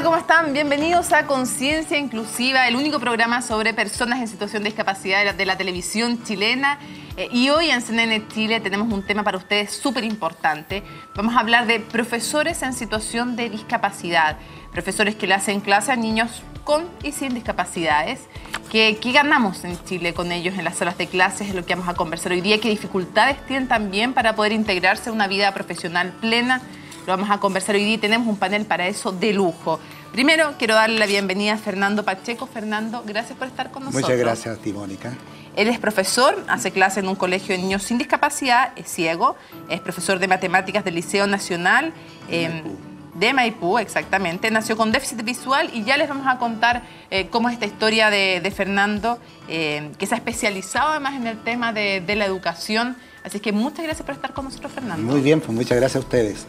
¿cómo están? Bienvenidos a Conciencia Inclusiva, el único programa sobre personas en situación de discapacidad de la televisión chilena. Y hoy en CNN Chile tenemos un tema para ustedes súper importante. Vamos a hablar de profesores en situación de discapacidad. Profesores que le hacen clase a niños con y sin discapacidades. ¿Qué ganamos en Chile con ellos en las salas de clases? Es lo que vamos a conversar hoy día. ¿Qué dificultades tienen también para poder integrarse a una vida profesional plena? Lo vamos a conversar hoy día y tenemos un panel para eso de lujo. Primero, quiero darle la bienvenida a Fernando Pacheco. Fernando, gracias por estar con nosotros. Muchas gracias a ti, Mónica. Él es profesor, hace clase en un colegio de niños sin discapacidad, es ciego, es profesor de matemáticas del Liceo Nacional de Maipú, exactamente. Nació con déficit visual y ya les vamos a contar cómo es esta historia de Fernando, que se ha especializado además en el tema de la educación. Así que muchas gracias por estar con nosotros, Fernando. Muy bien, pues muchas gracias a ustedes.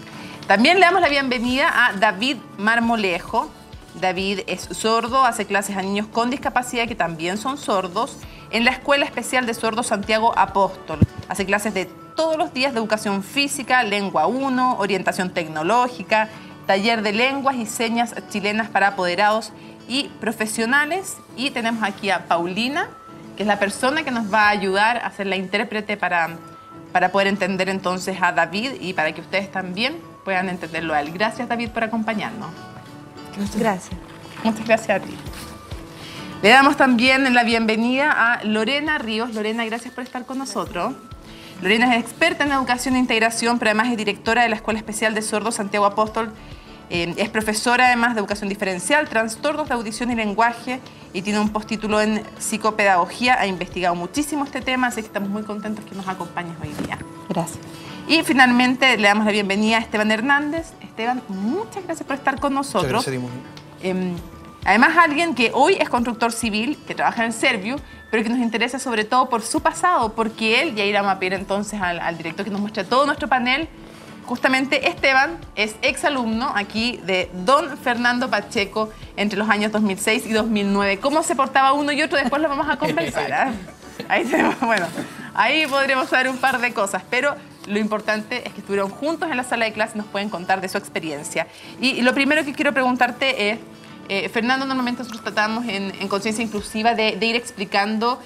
También le damos la bienvenida a David Marmolejo. David es sordo, hace clases a niños con discapacidad que también son sordos en la Escuela Especial de Sordos Santiago Apóstol. Hace clases de todos los días de educación física, lengua 1, orientación tecnológica, taller de lenguas y señas chilenas para apoderados y profesionales. Y tenemos aquí a Paulina, que es la persona que nos va a ayudar a ser la intérprete para poder entender entonces a David y para que ustedes también puedan entenderlo a él. Gracias, David, por acompañarnos. Muchas gracias. Muchas gracias a ti. Le damos también la bienvenida a Lorena Ríos. Lorena, gracias por estar con nosotros. Lorena es experta en educación e integración, pero además es directora de la Escuela Especial de Sordos Santiago Apóstol. Es profesora además de educación diferencial, trastornos de audición y lenguaje y tiene un postítulo en psicopedagogía. Ha investigado muchísimo este tema, así que estamos muy contentos que nos acompañes hoy día. Gracias. Y finalmente le damos la bienvenida a Esteban Hernández. Esteban, muchas gracias por estar con nosotros. Muchas gracias. Además, alguien que hoy es constructor civil, que trabaja en Serviu, pero que nos interesa sobre todo por su pasado, porque él, y ahí le vamos a pedir entonces al director que nos muestre todo nuestro panel. Justamente Esteban es exalumno aquí de don Fernando Pacheco entre los años 2006 y 2009. ¿Cómo se portaba uno y otro? Después lo vamos a conversar. Ahí tenemos, bueno, ahí podremos saber un par de cosas, pero lo importante es que estuvieron juntos en la sala de clase y nos pueden contar de su experiencia. Y lo primero que quiero preguntarte es, Fernando, normalmente nosotros tratamos en Conciencia Inclusiva de ir explicando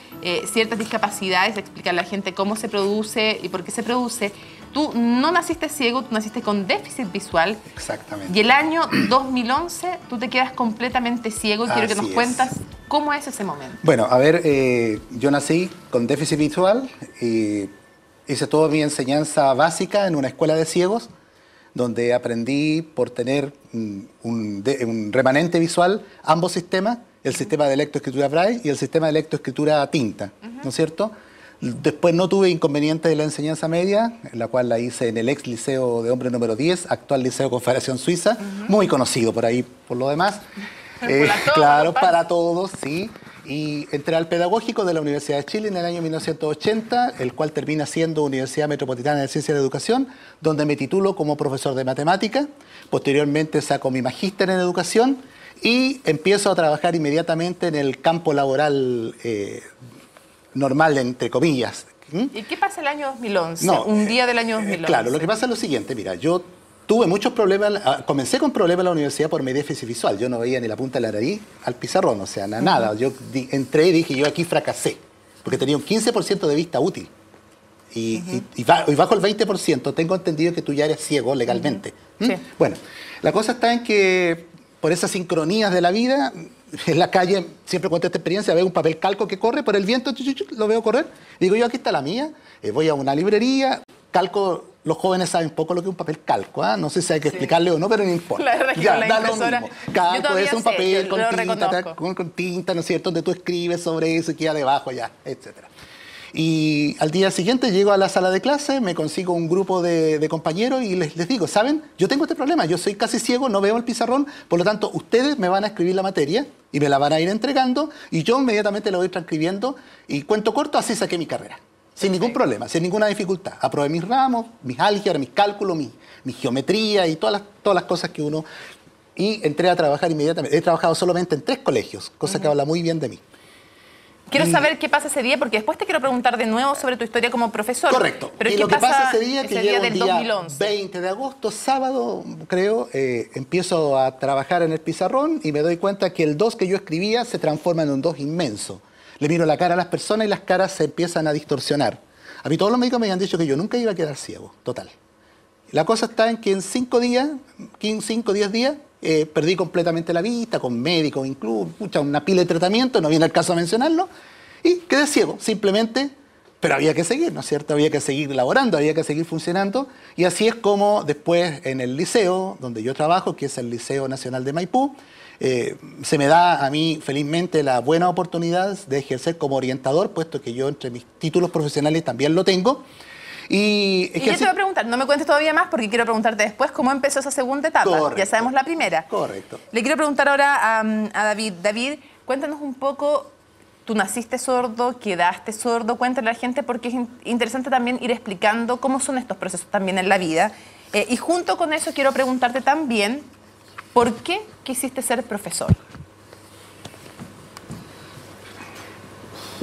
ciertas discapacidades, de explicarle a la gente cómo se produce y por qué se produce. Tú no naciste ciego, tú naciste con déficit visual. Exactamente. Y el año 2011 tú te quedas completamente ciego. Quiero que nos cuentas cómo es ese momento. Bueno, a ver, yo nací con déficit visual y hice toda mi enseñanza básica en una escuela de ciegos, donde aprendí por tener un remanente visual ambos sistemas, el sistema de lectoescritura Braille y el sistema de lectoescritura tinta, ¿no es cierto? Después no tuve inconveniente de la enseñanza media, en la cual la hice en el ex Liceo de Hombres número 10, actual Liceo Confederación Suiza, muy conocido por ahí por lo demás. Claro, para todos, sí. Y entré al Pedagógico de la Universidad de Chile en el año 1980, el cual termina siendo Universidad Metropolitana de Ciencia de la Educación, donde me titulo como profesor de matemática. Posteriormente saco mi magíster en educación y empiezo a trabajar inmediatamente en el campo laboral normal, entre comillas. ¿Y qué pasa el año 2011? Un día del año 2011. Claro, lo que pasa es lo siguiente, mira, yo tuve muchos problemas, comencé con problemas en la universidad por mi déficit visual. Yo no veía ni la punta de la nariz al pizarrón, o sea, nada. Yo entré y dije, yo aquí fracasé, porque tenía un 15% de vista útil. Y bajo el 20% tengo entendido que tú ya eres ciego legalmente. Sí. Bueno, la cosa está en que por esas sincronías de la vida, en la calle, siempre cuento esta experiencia, veo un papel calco que corre por el viento, lo veo correr, y digo yo, aquí está la mía, voy a una librería, calco. Los jóvenes saben poco lo que es un papel calco, ¿eh? No sé si hay que explicarle o no, pero no importa. La verdad que ya, con la da lo impresora, mismo. Calco es un papel con tinta, ¿no es cierto?, donde tú escribes sobre eso y queda debajo ya, etcétera. Y al día siguiente llego a la sala de clase, me consigo un grupo de compañeros y les digo, ¿saben? Yo tengo este problema, yo soy casi ciego, no veo el pizarrón, por lo tanto, ustedes me van a escribir la materia y me la van a ir entregando y yo inmediatamente la voy transcribiendo y cuento corto, así saqué mi carrera. Sin ningún problema, sin ninguna dificultad. Aprobé mis ramos, mis álgebras, mis cálculos, mi geometría y todas las cosas que uno... Y entré a trabajar inmediatamente. He trabajado solamente en 3 colegios, cosa que habla muy bien de mí. Quiero saber qué pasa ese día, porque después te quiero preguntar de nuevo sobre tu historia como profesor. Correcto. Pero y ¿qué lo que pasa ese día, ese día del 2011? 20 de agosto, sábado, creo, empiezo a trabajar en el pizarrón y me doy cuenta que el 2 que yo escribía se transforma en un 2 inmenso. Le miro la cara a las personas y las caras se empiezan a distorsionar. A mí todos los médicos me habían dicho que yo nunca iba a quedar ciego, total. La cosa está en que en 5 días, 5 o 10 días, perdí completamente la vista, con médicos, incluso una pila de tratamiento, no viene el caso a mencionarlo, y quedé ciego, simplemente, pero había que seguir, ¿no es cierto? Había que seguir laborando, había que seguir funcionando, y así es como después en el liceo, donde yo trabajo, que es el Liceo Nacional de Maipú, se me da a mí felizmente la buena oportunidad de ejercer como orientador, puesto que yo entre mis títulos profesionales también lo tengo. Y yo te voy a preguntar, no me cuentes todavía más porque quiero preguntarte después cómo empezó esa segunda etapa. Correcto. Ya sabemos la primera. Correcto. Le quiero preguntar ahora a David. David, cuéntanos un poco, tú naciste sordo, quedaste sordo, cuéntale a la gente porque es interesante también ir explicando cómo son estos procesos también en la vida. Y junto con eso quiero preguntarte también, ¿por qué quisiste ser profesor?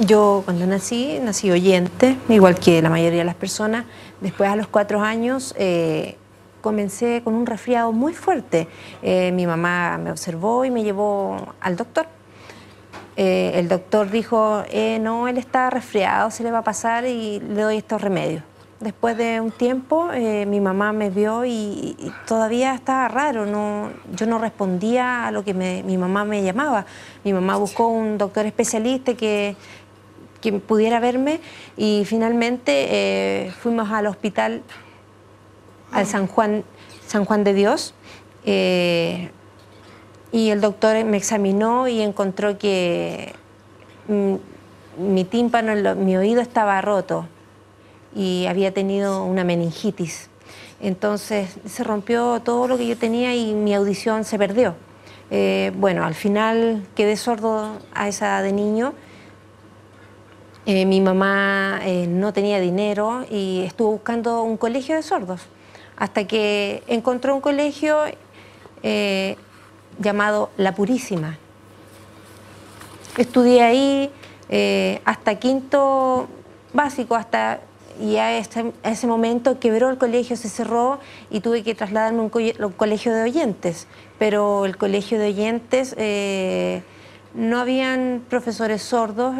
Yo cuando nací oyente, igual que la mayoría de las personas. Después a los 4 años comencé con un resfriado muy fuerte. Mi mamá me observó y me llevó al doctor. El doctor dijo, no, él está resfriado, se le va a pasar y le doy estos remedios. Después de un tiempo mi mamá me vio y todavía estaba raro, yo no respondía a lo que mi mamá me llamaba. Mi mamá buscó un doctor especialista que pudiera verme y finalmente fuimos al hospital, al San Juan de Dios, y el doctor me examinó y encontró que mi tímpano, mi oído estaba roto y había tenido una meningitis. Entonces se rompió todo lo que yo tenía y mi audición se perdió. Bueno, al final quedé sordo a esa edad de niño. Mi mamá no tenía dinero y estuvo buscando un colegio de sordos hasta que encontró un colegio llamado La Purísima. Estudié ahí hasta quinto básico, y a ese momento quebró el colegio, se cerró y tuve que trasladarme a un colegio de oyentes. Pero el colegio de oyentes no habían profesores sordos,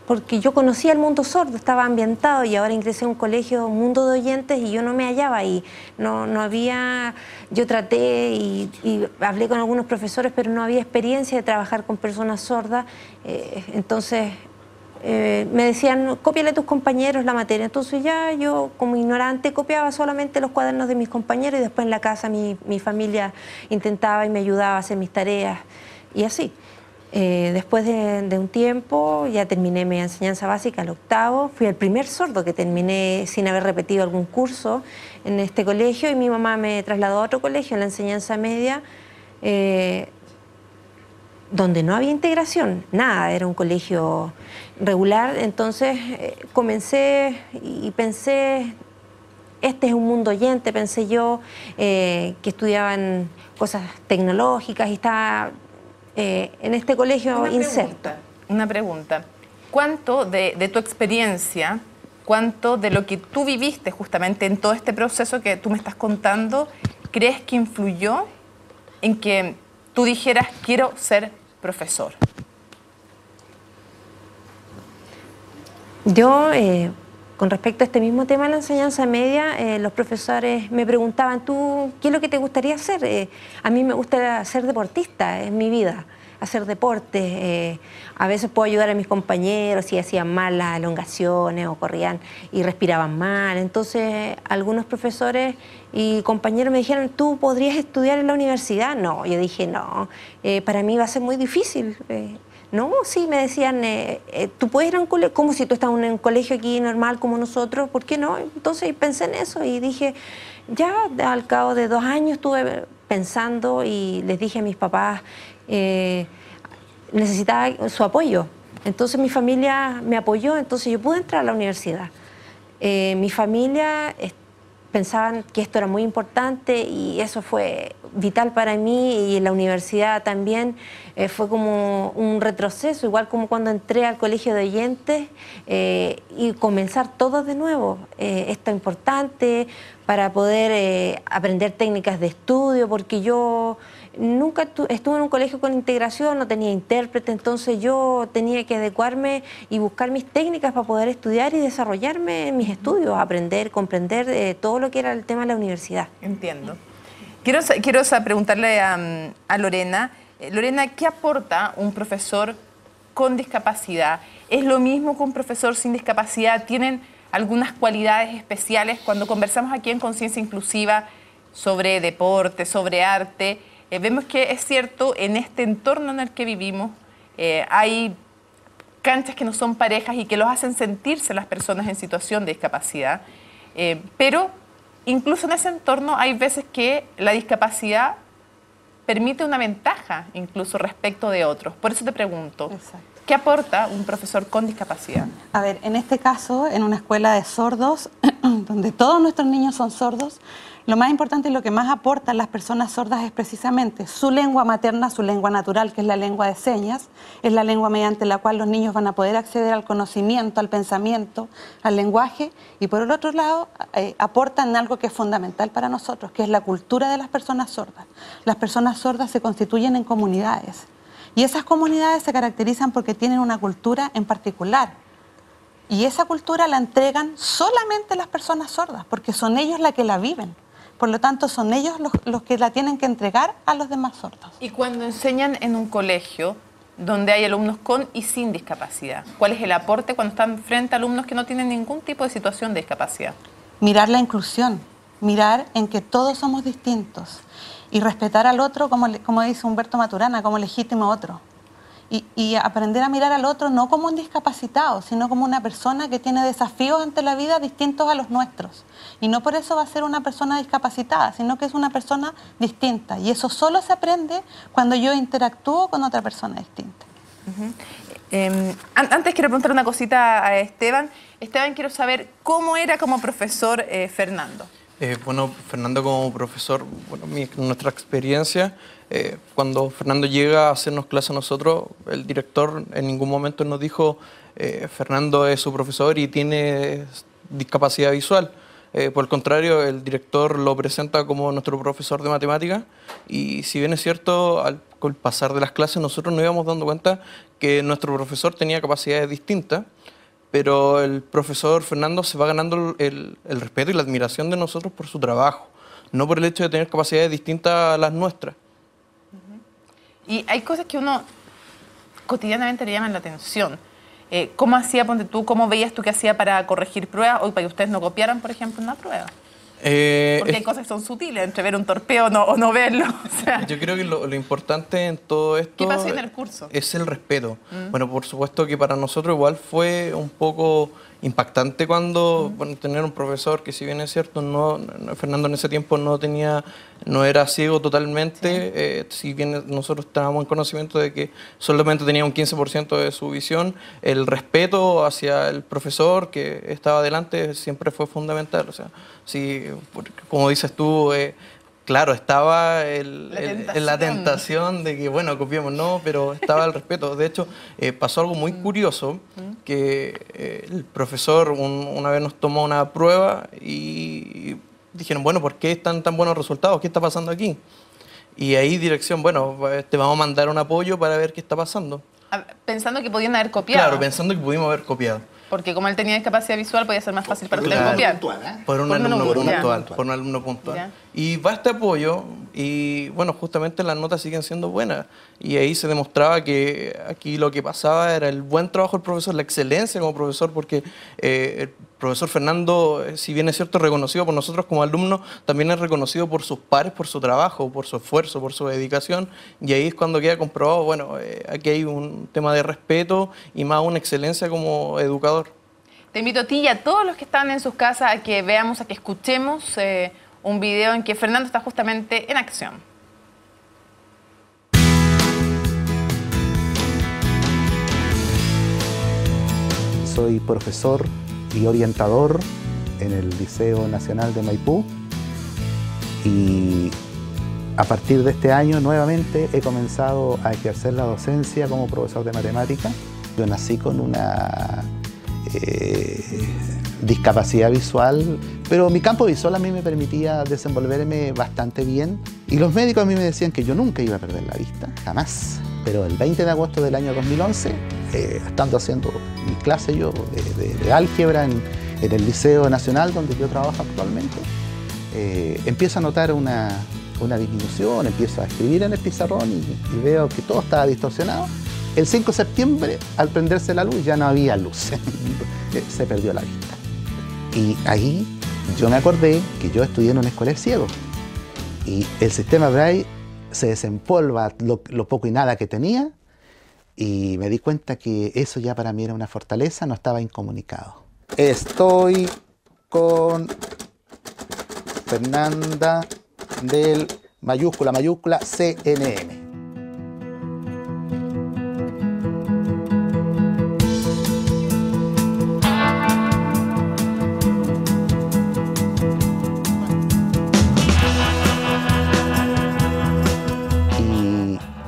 porque yo conocía el mundo sordo, estaba ambientado, y ahora ingresé a un colegio, un mundo de oyentes, y yo no me hallaba ahí. No había, yo traté y hablé con algunos profesores, pero no había experiencia de trabajar con personas sordas. Entonces me decían, cópiale a tus compañeros la materia. Entonces ya yo, como ignorante, copiaba solamente los cuadernos de mis compañeros y después en la casa mi familia intentaba y me ayudaba a hacer mis tareas y así. Después de un tiempo ya terminé mi enseñanza básica, el octavo. Fui el primer sordo que terminé sin haber repetido algún curso en este colegio, y mi mamá me trasladó a otro colegio en la enseñanza media, donde no había integración, nada, era un colegio regular. Entonces comencé y pensé, este es un mundo oyente, pensé yo, que estudiaban cosas tecnológicas y estaba en este colegio inserto. Una pregunta. ¿Cuánto de tu experiencia, cuánto de lo que tú viviste justamente en todo este proceso que tú me estás contando, crees que influyó en que tú dijeras, quiero ser profesor? Yo, con respecto a este mismo tema de la enseñanza media, los profesores me preguntaban, ¿tú qué es lo que te gustaría hacer? A mí me gusta ser deportista, es mi vida, hacer deporte. A veces puedo ayudar a mis compañeros si hacían mal las elongaciones o corrían y respiraban mal. Entonces, algunos profesores y compañeros me dijeron, ¿tú podrías estudiar en la universidad? No, yo dije, no, para mí va a ser muy difícil. No, sí, me decían, tú puedes ir a un colegio, como si tú estás en un colegio aquí normal como nosotros, ¿por qué no? Entonces pensé en eso y dije, ya al cabo de 2 años estuve pensando y les dije a mis papás, necesitaba su apoyo. Entonces mi familia me apoyó, entonces yo pude entrar a la universidad. Mi familia pensaban que esto era muy importante y eso fue vital para mí, y en la universidad también fue como un retroceso, igual como cuando entré al colegio de oyentes y comenzar todo de nuevo. Esto es importante para poder aprender técnicas de estudio, porque yo nunca estuve en un colegio con integración, no tenía intérprete, entonces yo tenía que adecuarme y buscar mis técnicas para poder estudiar y desarrollarme en mis estudios, aprender, comprender todo lo que era el tema de la universidad. Entiendo. Quiero preguntarle a Lorena. Lorena, ¿qué aporta un profesor con discapacidad? ¿Es lo mismo que un profesor sin discapacidad? ¿Tienen algunas cualidades especiales? Cuando conversamos aquí en Conciencia Inclusiva sobre deporte, sobre arte, vemos que es cierto, en este entorno en el que vivimos hay canchas que no son parejas y que los hacen sentirse las personas en situación de discapacidad, pero incluso en ese entorno hay veces que la discapacidad permite una ventaja incluso respecto de otros. Por eso te pregunto, exacto, ¿qué aporta un profesor con discapacidad? A ver, en este caso, en una escuela de sordos, donde todos nuestros niños son sordos, lo más importante y lo que más aportan las personas sordas es precisamente su lengua materna, su lengua natural, que es la lengua de señas, es la lengua mediante la cual los niños van a poder acceder al conocimiento, al pensamiento, al lenguaje, y por el otro lado aportan algo que es fundamental para nosotros, que es la cultura de las personas sordas. Las personas sordas se constituyen en comunidades, y esas comunidades se caracterizan porque tienen una cultura en particular. Y esa cultura la entregan solamente las personas sordas, porque son ellos las que la viven. Por lo tanto, son ellos los que la tienen que entregar a los demás sordos. Y cuando enseñan en un colegio donde hay alumnos con y sin discapacidad, ¿cuál es el aporte cuando están frente a alumnos que no tienen ningún tipo de situación de discapacidad? Mirar la inclusión, mirar en que todos somos distintos y respetar al otro, como dice Humberto Maturana, como legítimo otro. Y aprender a mirar al otro no como un discapacitado, sino como una persona que tiene desafíos ante la vida distintos a los nuestros. Y no por eso va a ser una persona discapacitada, sino que es una persona distinta. Y eso solo se aprende cuando yo interactúo con otra persona distinta. Antes quiero preguntar una cosita a Esteban. Esteban, quiero saber cómo era como profesor Fernando. Bueno, Fernando como profesor, bueno, nuestra experiencia, cuando Fernando llega a hacernos clase a nosotros, el director en ningún momento nos dijo Fernando es su profesor y tiene discapacidad visual. Por el contrario, el director lo presenta como nuestro profesor de matemáticas, y si bien es cierto, con el pasar de las clases nosotros nos íbamos dando cuenta que nuestro profesor tenía capacidades distintas, pero el profesor Fernando se va ganando el respeto y la admiración de nosotros por su trabajo, no por el hecho de tener capacidades distintas a las nuestras. Y hay cosas que uno cotidianamente le llaman la atención. ¿Cómo hacía, ponte tú, cómo veías tú que hacía para corregir pruebas o para que ustedes no copiaran, por ejemplo, una prueba? Porque hay cosas que son sutiles, entre ver un torpeo o no verlo. O sea. Yo creo que lo importante en todo esto ¿Qué pasó en el curso? Es el respeto. Bueno, por supuesto que para nosotros igual fue un poco impactante cuando tener un profesor que, si bien es cierto, Fernando en ese tiempo no era ciego totalmente, si bien nosotros teníamos en conocimiento de que solamente tenía un 15% de su visión, el respeto hacia el profesor que estaba delante siempre fue fundamental. O sea, sí, como dices tú, claro, estaba la tentación de que, bueno, copiemos, no, pero estaba el respeto. De hecho, pasó algo muy curioso, que el profesor una vez nos tomó una prueba y dijeron, bueno, ¿por qué están tan buenos resultados? ¿Qué está pasando aquí? Y ahí dirección, bueno, te vamos a mandar un apoyo para ver qué está pasando. Pensando que podían haber copiado. Claro, pensando que pudimos haber copiado. Porque como él tenía discapacidad visual, podía ser más fácil para ustedes copiar. Por un alumno puntual. Ya. Y va este apoyo, y bueno, justamente las notas siguen siendo buenas. Y ahí se demostraba que aquí lo que pasaba era el buen trabajo del profesor, la excelencia como profesor, porque el profesor Fernando, si bien es cierto, reconocido por nosotros como alumnos, también es reconocido por sus pares, por su trabajo, por su esfuerzo, por su dedicación. Y ahí es cuando queda comprobado, bueno, aquí hay un tema de respeto y más una excelencia como educador. Te invito a ti y a todos los que están en sus casas a que veamos, a que escuchemos un video en que Fernando está justamente en acción. Soy profesor y orientador en el Liceo Nacional de Maipú, y A partir de este año, nuevamente, he comenzado a ejercer la docencia como profesor de matemática. Yo nací con una discapacidad visual, pero mi campo visual a mí me permitía desenvolverme bastante bien. Y los médicos a mí me decían que yo nunca iba a perder la vista, jamás. Pero el 20 de agosto del año 2011, estando haciendo mi clase yo de álgebra en el Liceo Nacional, donde yo trabajo actualmente, empiezo a notar una disminución, empiezo a escribir en el pizarrón y veo que todo estaba distorsionado. El 5 de septiembre, al prenderse la luz, ya no había luz, se perdió la vista. Y ahí yo me acordé que yo estudié en una escuela de ciegos y el sistema Braille se desempolva lo poco y nada que tenía y me di cuenta que eso ya para mí era una fortaleza, no estaba incomunicado. Estoy con Fernanda del mayúscula CNN.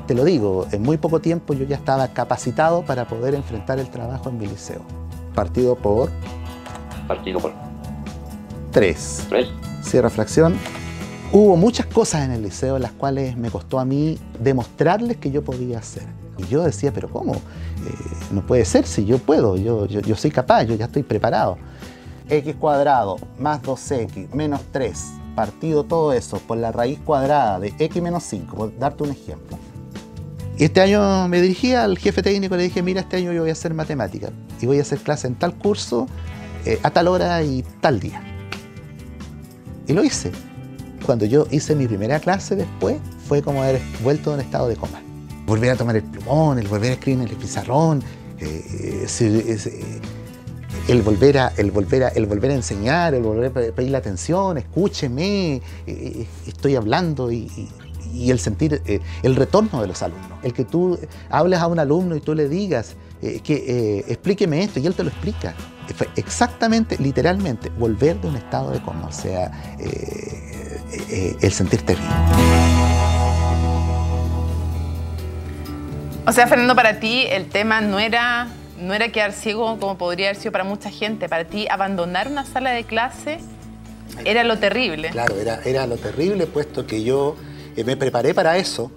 Te lo digo, en muy poco tiempo yo ya estaba capacitado para poder enfrentar el trabajo en mi liceo. Partido por 3. Cierra fracción. Hubo muchas cosas en el liceo en las cuales me costó a mí demostrarles que yo podía hacer. Y yo decía, pero ¿cómo? No puede ser, si yo puedo, yo soy capaz, yo ya estoy preparado. X cuadrado más 2x menos 3, partido todo eso por la raíz cuadrada de x menos 5, por darte un ejemplo. Y este año me dirigí al jefe técnico y le dije, mira, este año yo voy a hacer matemática y voy a hacer clase en tal curso, a tal hora y tal día. Y lo hice. Cuando yo hice mi primera clase después, fue como haber vuelto a un estado de coma. Volver a tomar el plumón, el volver a escribir en el pizarrón, el volver a enseñar, el volver a pedir la atención, escúcheme, estoy hablando y el sentir el retorno de los alumnos. El que tú hables a un alumno y tú le digas explíqueme esto y él te lo explica. Fue exactamente, literalmente, volver de un estado de coma, o sea, el sentirte bien. O sea, Fernando, para ti el tema no era quedar ciego como podría haber sido para mucha gente. Para ti abandonar una sala de clase era lo terrible. Claro, era lo terrible, puesto que yo me preparé para eso.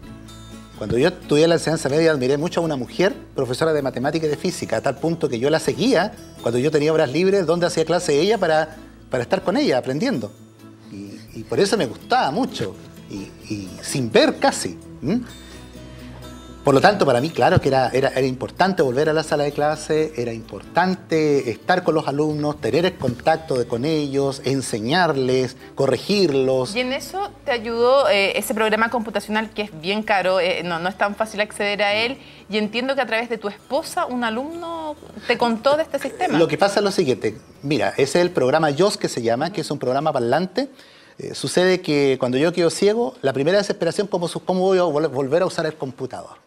Cuando yo estudié la enseñanza media, admiré mucho a una mujer, profesora de matemática y de física, a tal punto que yo la seguía cuando yo tenía horas libres, donde hacía clase ella para estar con ella, aprendiendo. Y por eso me gustaba mucho, y sin ver casi. Por lo tanto, para mí, claro que era importante volver a la sala de clase, era importante estar con los alumnos, tener el contacto con ellos, enseñarles, corregirlos. Y en eso te ayudó ese programa computacional que es bien caro, no es tan fácil acceder a él, y entiendo que a través de tu esposa un alumno te contó de este sistema. Lo que pasa es lo siguiente, mira, ese es el programa JOS que se llama, que es un programa parlante. Sucede que cuando yo quedo ciego, la primera desesperación, ¿cómo voy a volver a usar el computador?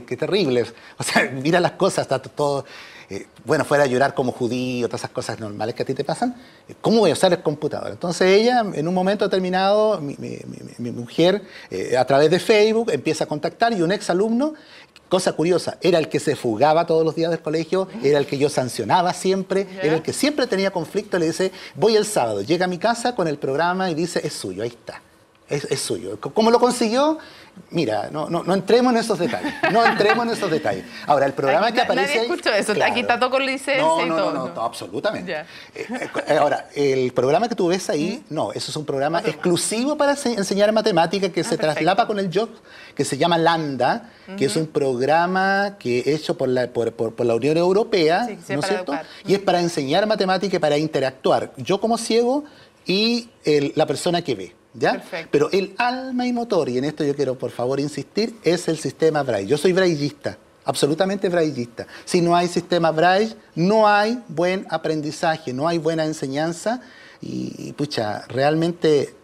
¡Qué terrible! O sea, mira las cosas, está todo... bueno, fuera a llorar como judío, todas esas cosas normales que a ti te pasan. ¿Cómo voy a usar el computador? Entonces ella, en un momento determinado, mi mujer, a través de Facebook, empieza a contactar y un exalumno, cosa curiosa, era el que se fugaba todos los días del colegio, era el que yo sancionaba siempre, era el que siempre tenía conflicto, le dice, voy el sábado, llega a mi casa con el programa y dice, es suyo, ahí está. Es suyo. ¿Cómo lo consiguió? Mira, no entremos en esos detalles. No entremos en esos detalles. Ahora, el programa que aparece nadie escuchó eso. Claro. Aquí está todo con licencia y todo. No, absolutamente. Ahora, el programa que tú ves ahí, no, eso es un programa exclusivo para enseñar matemática que se traslapa con el JOS, que se llama Lambda, que es un programa que es hecho por la Unión Europea, ¿no es cierto? Y es para enseñar matemática y para interactuar. Yo como ciego y la persona que ve. ¿Ya? Perfecto. Pero el alma y motor, y en esto yo quiero por favor insistir, es el sistema Braille. Yo soy braillista, absolutamente braillista. Si no hay sistema Braille, no hay buen aprendizaje, no hay buena enseñanza y pucha, realmente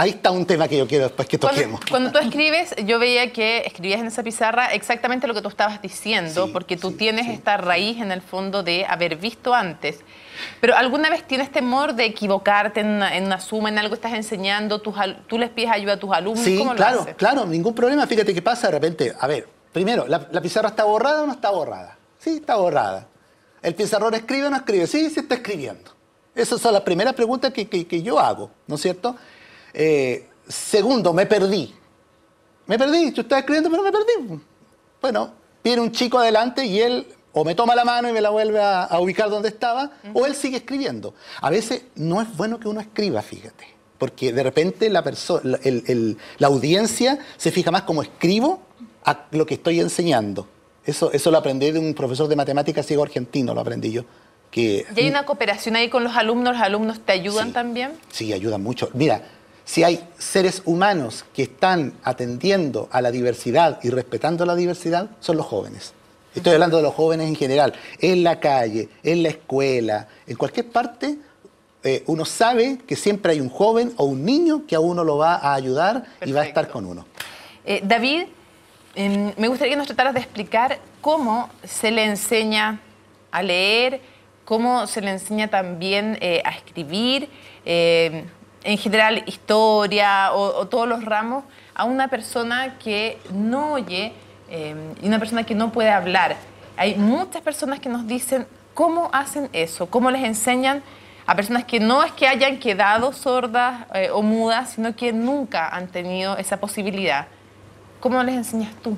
ahí está un tema que yo quiero después que toquemos. Cuando tú escribes, yo veía que escribías en esa pizarra exactamente lo que tú estabas diciendo, Sí, porque tú sí, tienes sí. esta raíz en el fondo de haber visto antes. Pero ¿alguna vez tienes temor de equivocarte en una suma, en algo que estás enseñando? ¿Tú les pides ayuda a tus alumnos? Sí, ¿Cómo claro, lo haces? claro, ningún problema. Fíjate qué pasa de repente. A ver, primero, ¿la pizarra está borrada o no está borrada? Sí, está borrada. ¿El pizarrón escribe o no escribe? Sí, sí está escribiendo. Esas son las primeras preguntas que yo hago, ¿no es cierto? Segundo, me perdí. Me perdí, yo estaba escribiendo, pero me perdí. Bueno, viene un chico adelante y él o me toma la mano y me la vuelve a ubicar donde estaba, o él sigue escribiendo. A veces no es bueno que uno escriba, fíjate, porque de repente la audiencia se fija más como escribo a lo que estoy enseñando. Eso lo aprendí de un profesor de matemáticas ciego argentino, lo aprendí yo. ¿Y hay una cooperación ahí con los alumnos te ayudan Sí, también? Sí, ayudan mucho. Mira, si hay seres humanos que están atendiendo a la diversidad y respetando la diversidad, son los jóvenes. Estoy hablando de los jóvenes en general, en la calle, en la escuela, en cualquier parte, uno sabe que siempre hay un joven o un niño que a uno lo va a ayudar y va a estar con uno. David, me gustaría que nos trataras de explicar cómo se le enseña a leer, cómo se le enseña también a escribir, en general historia o todos los ramos, a una persona que no oye y una persona que no puede hablar. Hay muchas personas que nos dicen cómo hacen eso, cómo les enseñan a personas que no es que hayan quedado sordas o mudas, sino que nunca han tenido esa posibilidad. ¿Cómo les enseñas tú?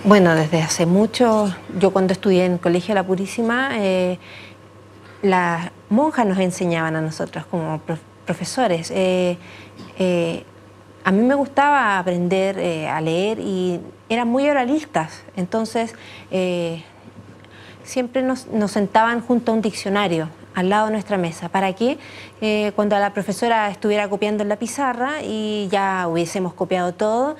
Bueno, desde hace mucho, yo cuando estudié en el Colegio La Purísima, las monjas nos enseñaban a nosotros como profesores. A mí me gustaba aprender a leer y eran muy oralistas, entonces siempre nos sentaban junto a un diccionario al lado de nuestra mesa, para que cuando la profesora estuviera copiando en la pizarra y ya hubiésemos copiado todo,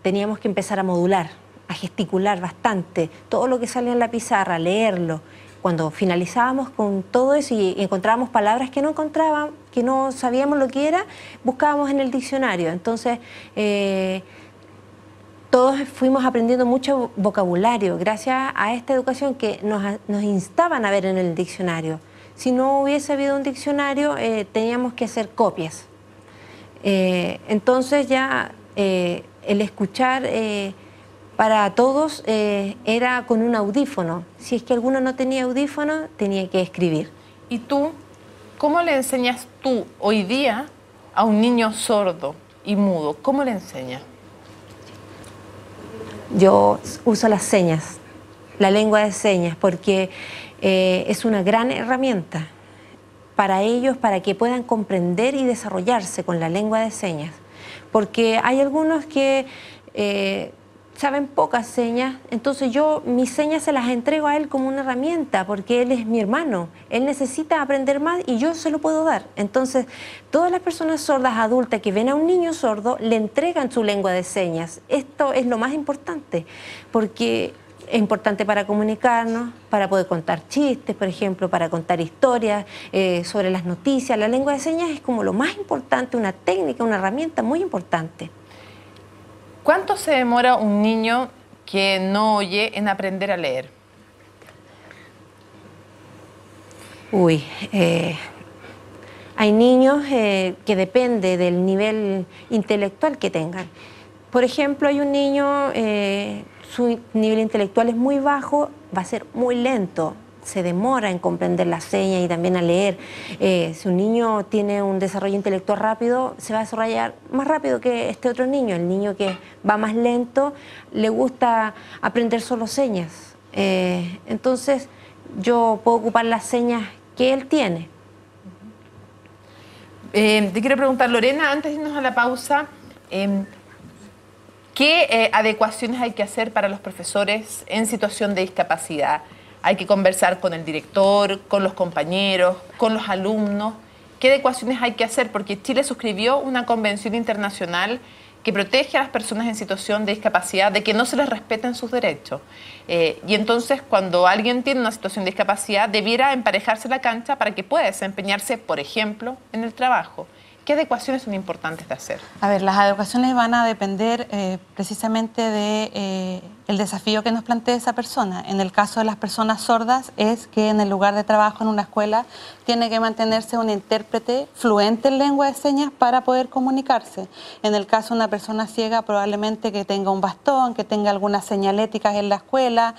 teníamos que empezar a modular, a gesticular bastante, todo lo que salía en la pizarra, leerlo. Cuando finalizábamos con todo eso y encontrábamos palabras que no encontrábamos, que no sabíamos lo que era, buscábamos en el diccionario. Entonces, todos fuimos aprendiendo mucho vocabulario gracias a esta educación que nos instaban a ver en el diccionario. Si no hubiese habido un diccionario, teníamos que hacer copias. Entonces ya el escuchar para todos era con un audífono. Si es que alguno no tenía audífono, tenía que escribir. ¿Y tú, cómo le enseñas tú hoy día a un niño sordo y mudo? ¿Cómo le enseñas? Yo uso las señas, la lengua de señas, porque es una gran herramienta para ellos, para que puedan comprender y desarrollarse con la lengua de señas. Porque hay algunos que saben pocas señas, entonces yo mis señas se las entrego a él como una herramienta, porque él es mi hermano, él necesita aprender más y yo se lo puedo dar. Entonces, todas las personas sordas adultas que ven a un niño sordo le entregan su lengua de señas. Esto es lo más importante, porque es importante para comunicarnos, para poder contar chistes, por ejemplo, para contar historias sobre las noticias. La lengua de señas es como lo más importante, una técnica, una herramienta muy importante. ¿Cuánto se demora un niño que no oye en aprender a leer? Uy, hay niños que depende del nivel intelectual que tengan. Por ejemplo, hay un niño, su nivel intelectual es muy bajo, va a ser muy lento, se demora en comprender las señas y también a leer. Si un niño tiene un desarrollo intelectual rápido, se va a desarrollar más rápido que este otro niño. El niño que va más lento, le gusta aprender solo señas. Entonces, yo puedo ocupar las señas que él tiene. Te quiero preguntar, Lorena, antes de irnos a la pausa, ¿qué adecuaciones hay que hacer para los profesores en situación de discapacidad? Hay que conversar con el director, con los compañeros, con los alumnos. ¿Qué adecuaciones hay que hacer? Porque Chile suscribió una convención internacional que protege a las personas en situación de discapacidad de que no se les respeten sus derechos. Y entonces, cuando alguien tiene una situación de discapacidad, debiera emparejarse la cancha para que pueda desempeñarse, por ejemplo, en el trabajo. ¿Qué adecuaciones son importantes de hacer? A ver, las adecuaciones van a depender precisamente de el desafío que nos plantea esa persona. En el caso de las personas sordas es que en el lugar de trabajo en una escuela tiene que mantenerse un intérprete fluente en lengua de señas para poder comunicarse. En el caso de una persona ciega, probablemente que tenga un bastón, que tenga algunas señaléticas en la escuela,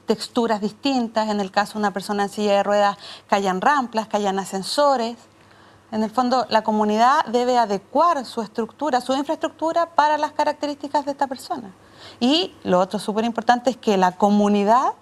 texturas distintas. En el caso de una persona en silla de ruedas, que hayan ramplas, que hayan ascensores. En el fondo, la comunidad debe adecuar su estructura, su infraestructura para las características de esta persona. Y lo otro súper importante es que la comunidad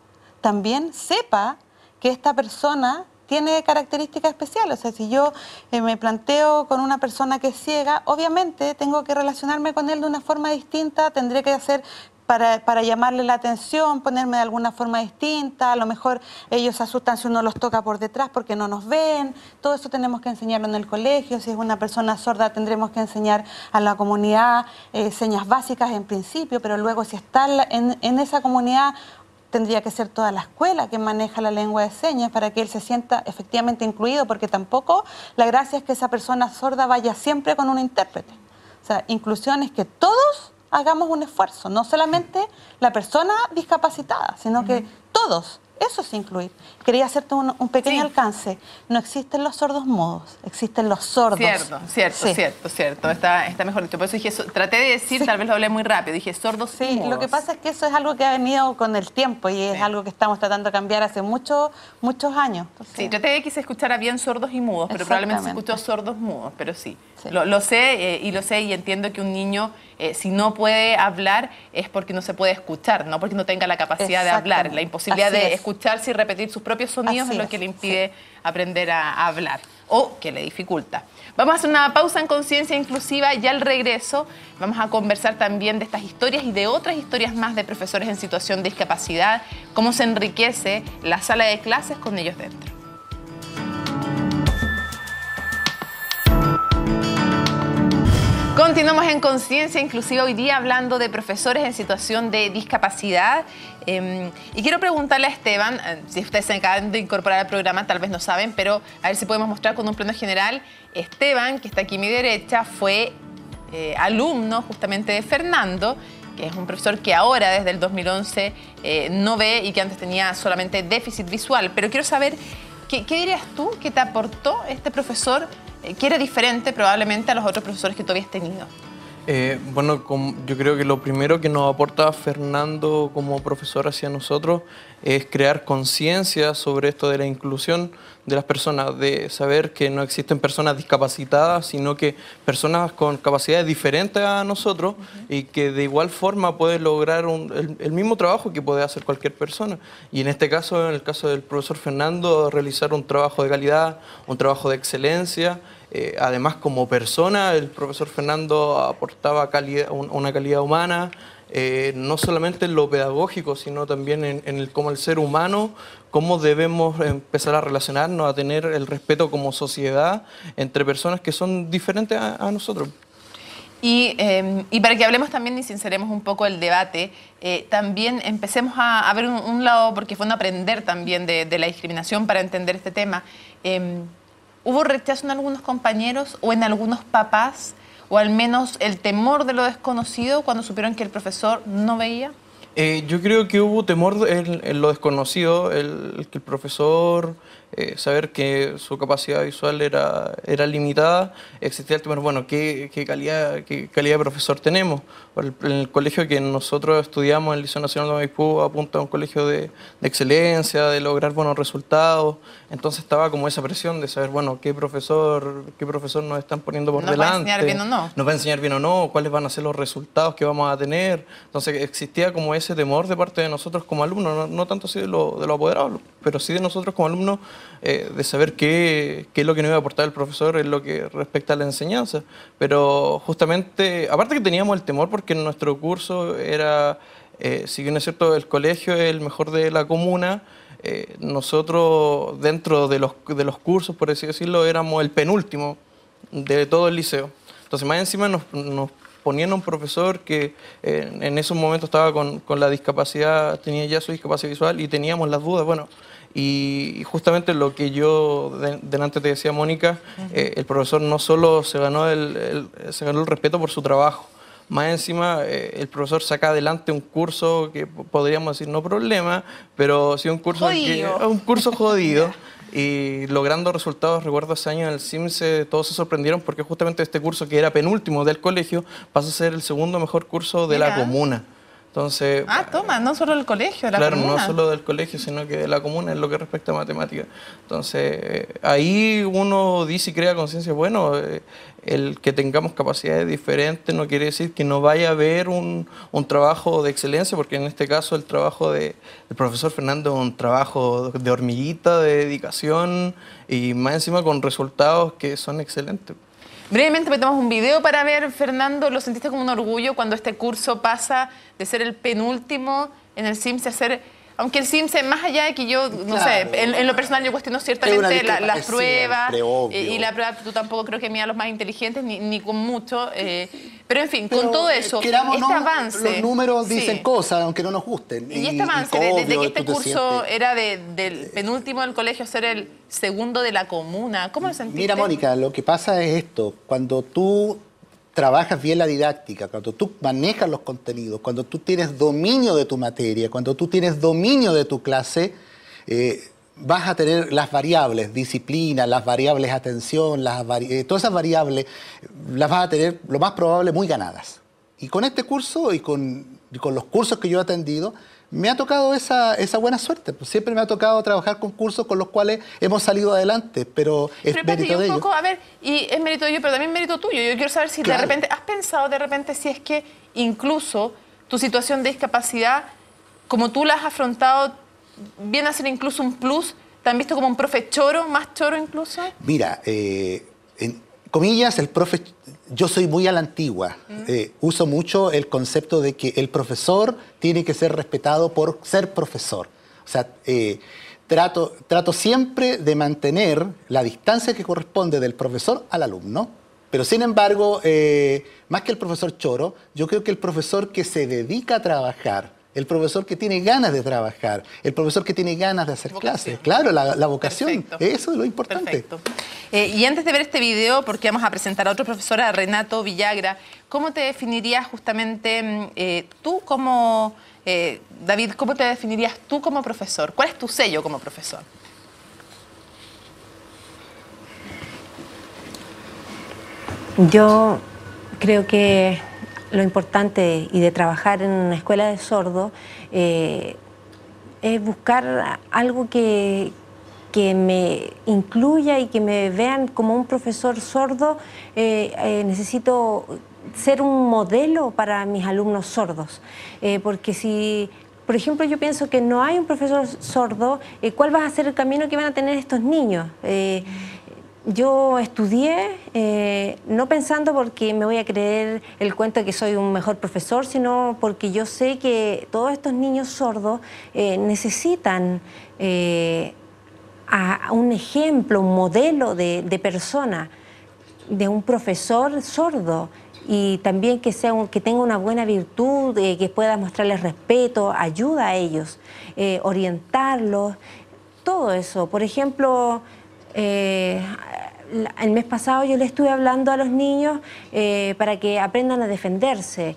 también sepa que esta persona tiene características especiales. O sea, si yo me planteo con una persona que es ciega, obviamente tengo que relacionarme con él de una forma distinta, tendré que hacer para llamarle la atención, ponerme de alguna forma distinta. A lo mejor ellos se asustan si uno los toca por detrás porque no nos ven. Todo eso tenemos que enseñarlo en el colegio. Si es una persona sorda, tendremos que enseñar a la comunidad señas básicas en principio, pero luego si está en esa comunidad, tendría que ser toda la escuela que maneja la lengua de señas para que él se sienta efectivamente incluido, porque tampoco la gracia es que esa persona sorda vaya siempre con un intérprete. O sea, inclusión es que todos hagamos un esfuerzo, no solamente la persona discapacitada, sino que todos. Eso es incluir. Quería hacerte un pequeño alcance. No existen los sordos mudos, existen los sordos. Cierto. Está mejor dicho. Por eso dije, traté de decir, tal vez lo hablé muy rápido, dije sordos y mudos. Lo que pasa es que eso es algo que ha venido con el tiempo y es algo que estamos tratando de cambiar hace muchos años. Entonces, sí, traté de que se escuchara bien sordos y mudos, pero probablemente se escuchó sordos mudos, pero sí. Lo sé y entiendo que un niño, si no puede hablar, es porque no se puede escuchar, no porque no tenga la capacidad de hablar. La imposibilidad de escucharse y repetir sus propios sonidos es lo que le impide aprender a hablar o que le dificulta. Vamos a hacer una pausa en Conciencia Inclusiva y al regreso vamos a conversar también de estas historias y de otras historias más de profesores en situación de discapacidad, cómo se enriquece la sala de clases con ellos dentro. Continuamos en Conciencia Inclusiva hoy día hablando de profesores en situación de discapacidad. Y quiero preguntarle a Esteban, si ustedes se acaban de incorporar al programa, tal vez no saben, pero a ver si podemos mostrar con un plano general. Esteban, que está aquí a mi derecha, fue alumno justamente de Fernando, que es un profesor que ahora, desde el 2011, no ve y que antes tenía solamente déficit visual. Pero quiero saber, ¿qué dirías tú que te aportó este profesor que era diferente probablemente a los otros profesores que tú habías tenido? Bueno, yo creo que lo primero que nos aporta Fernando como profesor hacia nosotros es crear conciencia sobre esto de la inclusión de las personas, de saber que no existen personas discapacitadas, sino que personas con capacidades diferentes a nosotros y que de igual forma pueden lograr el mismo trabajo que puede hacer cualquier persona. Y en este caso, en el caso del profesor Fernando, realizar un trabajo de calidad, un trabajo de excelencia. Además, como persona, el profesor Fernando aportaba una calidad humana, no solamente en lo pedagógico, sino también en cómo el ser humano, cómo debemos empezar a relacionarnos, a tener el respeto como sociedad entre personas que son diferentes a nosotros. Y para que hablemos también y sinceremos un poco el debate, también empecemos a ver un lado, porque fue un aprender también de la discriminación para entender este tema. ¿Hubo rechazo en algunos compañeros o en algunos papás? ¿O al menos el temor de lo desconocido cuando supieron que el profesor no veía? Yo creo que hubo temor en lo desconocido, que el profesor, saber que su capacidad visual era limitada, existía el temor, bueno, ¿qué calidad de profesor tenemos? En el colegio que nosotros estudiamos, el Liceo Nacional de Maipú, apunta a un colegio de excelencia, de lograr buenos resultados, entonces estaba como esa presión de saber, bueno, ¿qué profesor nos están poniendo por delante? ¿Nos va a enseñar bien o no? ¿Nos va a enseñar bien o no? ¿Cuáles van a ser los resultados que vamos a tener? Entonces existía como ese temor de parte de nosotros como alumnos, no tanto así de los apoderados, pero sí de nosotros como alumnos, de saber qué es lo que nos iba a aportar el profesor en lo que respecta a la enseñanza. Pero justamente, aparte que teníamos el temor porque en nuestro curso era, si bien es cierto, el colegio es el mejor de la comuna, nosotros dentro de los cursos, por así decirlo, éramos el penúltimo de todo el liceo. Entonces más encima nos ponían a un profesor que en esos momentos estaba con la discapacidad, tenía ya su discapacidad visual y teníamos las dudas, bueno, y justamente lo que yo delante te decía, Mónica, el profesor no solo se ganó el respeto por su trabajo, más encima el profesor saca adelante un curso que podríamos decir no problema, pero sí un curso jodido. Y logrando resultados, recuerdo ese año en el CIMSE, todos se sorprendieron porque justamente este curso, que era penúltimo del colegio, pasa a ser el segundo mejor curso de la comuna. Entonces, toma, no solo del colegio, de la comuna. Claro, no solo del colegio, sino que de la comuna en lo que respecta a matemáticas. Entonces, ahí uno dice y crea conciencia, bueno, el que tengamos capacidades diferentes no quiere decir que no vaya a haber un trabajo de excelencia, porque en este caso el trabajo del profesor Fernando es un trabajo de hormiguita, de dedicación y más encima con resultados que son excelentes. Brevemente metemos un video para ver, Fernando, ¿lo sentiste como un orgullo cuando este curso pasa de ser el penúltimo en el CIMSE a ser... Aunque el CIMSE, más allá de que yo, no sé, en lo personal yo cuestiono ciertamente las pruebas y la prueba, tú tampoco creo que mira a los más inteligentes, ni con mucho, pero en fin, con todo eso, este avance... Los números dicen cosas, aunque no nos gusten. Y este avance, desde que este curso era del penúltimo del colegio a ser el segundo de la comuna, ¿cómo lo sentiste? Mira, Mónica, lo que pasa es esto, cuando tú trabajas bien la didáctica, cuando tú manejas los contenidos, cuando tú tienes dominio de tu materia, cuando tú tienes dominio de tu clase, vas a tener las variables, disciplina, las variables atención, todas esas variables las vas a tener lo más probable muy ganadas. Y con este curso y con los cursos que yo he atendido, me ha tocado esa buena suerte. Pues siempre me ha tocado trabajar con cursos con los cuales hemos salido adelante, pero es mérito de ellos. A ver, y es mérito de ellos, pero también mérito tuyo. Yo quiero saber si de repente, ¿has pensado de repente si es que incluso tu situación de discapacidad, como tú la has afrontado, viene a ser incluso un plus? ¿Te han visto como un profe choro, más choro incluso? Mira, en comillas, el profe... Yo soy muy a la antigua. Uso mucho el concepto de que el profesor tiene que ser respetado por ser profesor. O sea, trato siempre de mantener la distancia que corresponde del profesor al alumno. Pero sin embargo, más que el profesor choro, yo creo que el profesor que se dedica a trabajar, el profesor que tiene ganas de trabajar, el profesor que tiene ganas de hacer clases. Claro, la vocación. Perfecto. Eso es lo importante. Perfecto. Y antes de ver este video, porque vamos a presentar a otro profesor, a Renato Villagra, ¿cómo te definirías justamente tú como, David, cómo te definirías tú como profesor? ¿Cuál es tu sello como profesor? Yo creo que lo importante y de trabajar en una escuela de sordos es buscar algo que me incluya y que me vean como un profesor sordo. Necesito ser un modelo para mis alumnos sordos, porque si, por ejemplo, yo pienso que no hay un profesor sordo, ¿cuál va a ser el camino que van a tener estos niños? Yo estudié no pensando porque me voy a creer el cuento de que soy un mejor profesor, sino porque yo sé que todos estos niños sordos necesitan a un ejemplo, un modelo de persona, de un profesor sordo, y también que tenga una buena virtud, que pueda mostrarles respeto, ayuda a ellos, orientarlos, todo eso. Por ejemplo, el mes pasado yo le estuve hablando a los niños para que aprendan a defenderse.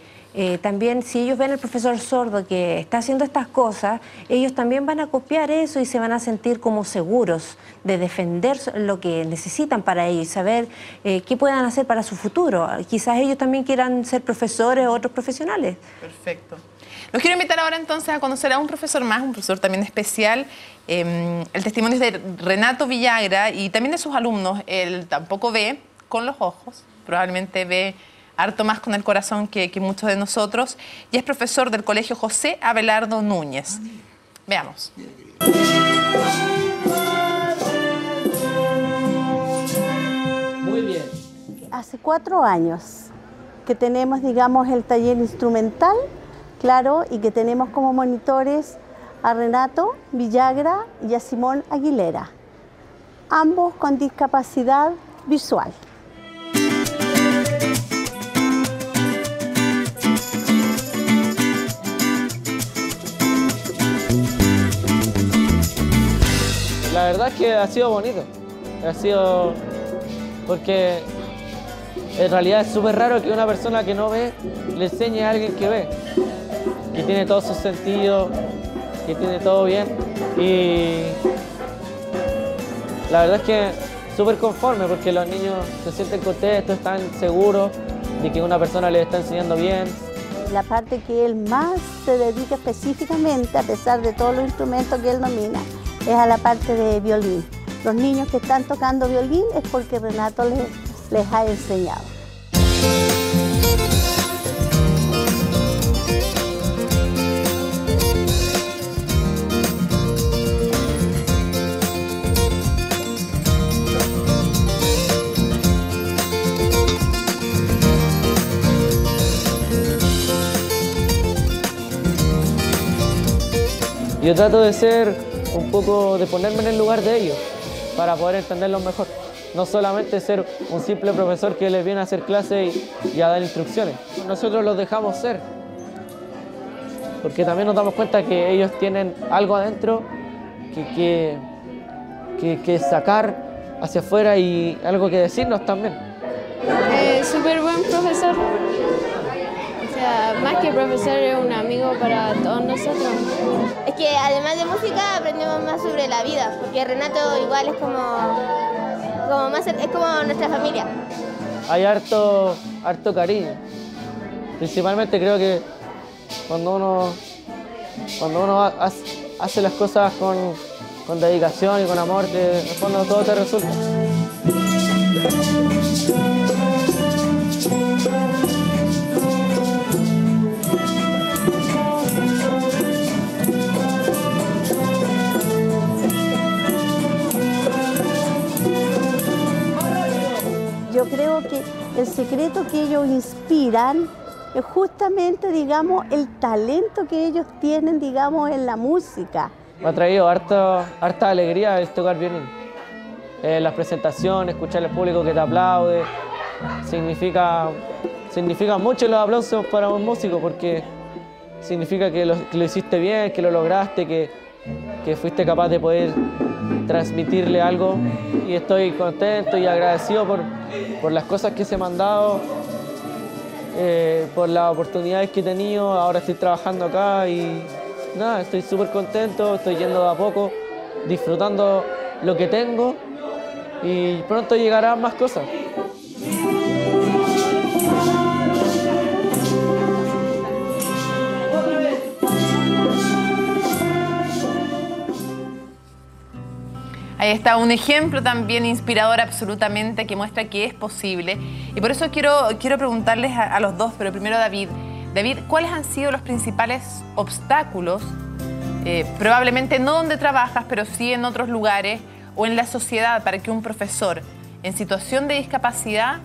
También si ellos ven al profesor sordo que está haciendo estas cosas, ellos también van a copiar eso y se van a sentir como seguros de defender lo que necesitan para ellos y saber qué puedan hacer para su futuro. Quizás ellos también quieran ser profesores o otros profesionales. Perfecto. Los quiero invitar ahora entonces a conocer a un profesor más, un profesor también especial. El testimonio es de Renato Villagra y también de sus alumnos. Él tampoco ve con los ojos, probablemente ve harto más con el corazón que muchos de nosotros, y es profesor del Colegio José Abelardo Núñez. Veamos. Muy bien. Hace 4 años que tenemos, digamos, el taller instrumental, claro, y que tenemos como monitores a Renato Villagra y a Simón Aguilera, ambos con discapacidad visual. La verdad es que ha sido bonito. Ha sido porque en realidad es súper raro que una persona que no ve le enseñe a alguien que ve, que tiene todos sus sentidos, que tiene todo bien. Y la verdad es que súper conforme porque los niños se sienten contentos, están seguros de que una persona les está enseñando bien. La parte que él más se dedica específicamente, a pesar de todos los instrumentos que él domina, es a la parte de violín. Los niños que están tocando violín es porque Renato les ha enseñado. Yo trato de ponerme en el lugar de ellos para poder entenderlos mejor. No solamente ser un simple profesor que les viene a hacer clase y a dar instrucciones. Nosotros los dejamos ser, porque también nos damos cuenta que ellos tienen algo adentro que sacar hacia afuera y algo que decirnos también. Súper buen profesor. O sea, más que profesor es un amigo para todos nosotros. Es que además de música aprendemos más sobre la vida, porque Renato igual es es como nuestra familia. Hay harto cariño. Principalmente creo que cuando uno hace las cosas con dedicación y con amor, que en el fondo todo te resulta. Yo creo que el secreto que ellos inspiran es justamente, digamos, el talento que ellos tienen, digamos, en la música. Me ha traído harta alegría el tocar violín. Las presentaciones, escuchar al público que te aplaude, significa mucho los aplausos para un músico porque significa que lo hiciste bien, que lo lograste, que fuiste capaz de poder transmitirle algo, y estoy contento y agradecido por las cosas que se me han dado, por las oportunidades que he tenido. Ahora estoy trabajando acá y nada, estoy súper contento, estoy yendo de a poco, disfrutando lo que tengo y pronto llegarán más cosas. Ahí está un ejemplo también inspirador absolutamente que muestra que es posible. Y por eso quiero preguntarles a los dos, pero primero a David. David, ¿cuáles han sido los principales obstáculos, probablemente no donde trabajas, pero sí en otros lugares o en la sociedad, para que un profesor en situación de discapacidad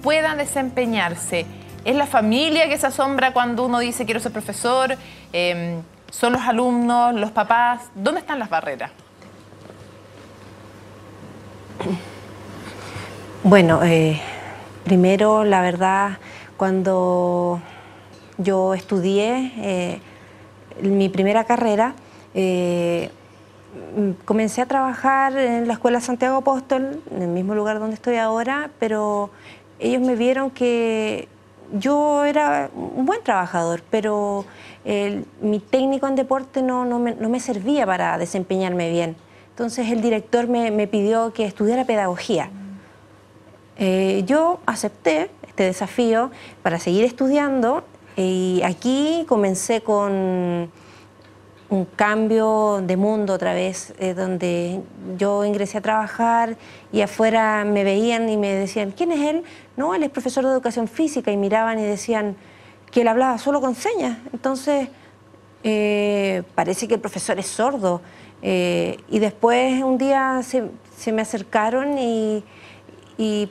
pueda desempeñarse? ¿Es la familia que se asombra cuando uno dice quiero ser profesor? ¿Son los alumnos, los papás? ¿Dónde están las barreras? Bueno, primero, la verdad, cuando yo estudié mi primera carrera, comencé a trabajar en la Escuela Santiago Apóstol, en el mismo lugar donde estoy ahora, pero ellos me vieron que yo era un buen trabajador, pero mi técnico en deporte no me servía para desempeñarme bien. Entonces el director me pidió que estudiara pedagogía. Yo acepté este desafío para seguir estudiando y aquí comencé con un cambio de mundo otra vez, donde yo ingresé a trabajar y afuera me veían y me decían, ¿quién es él? No, él es profesor de educación física, y miraban y decían que él hablaba solo con señas. Entonces parece que el profesor es sordo. Y después un día se me acercaron y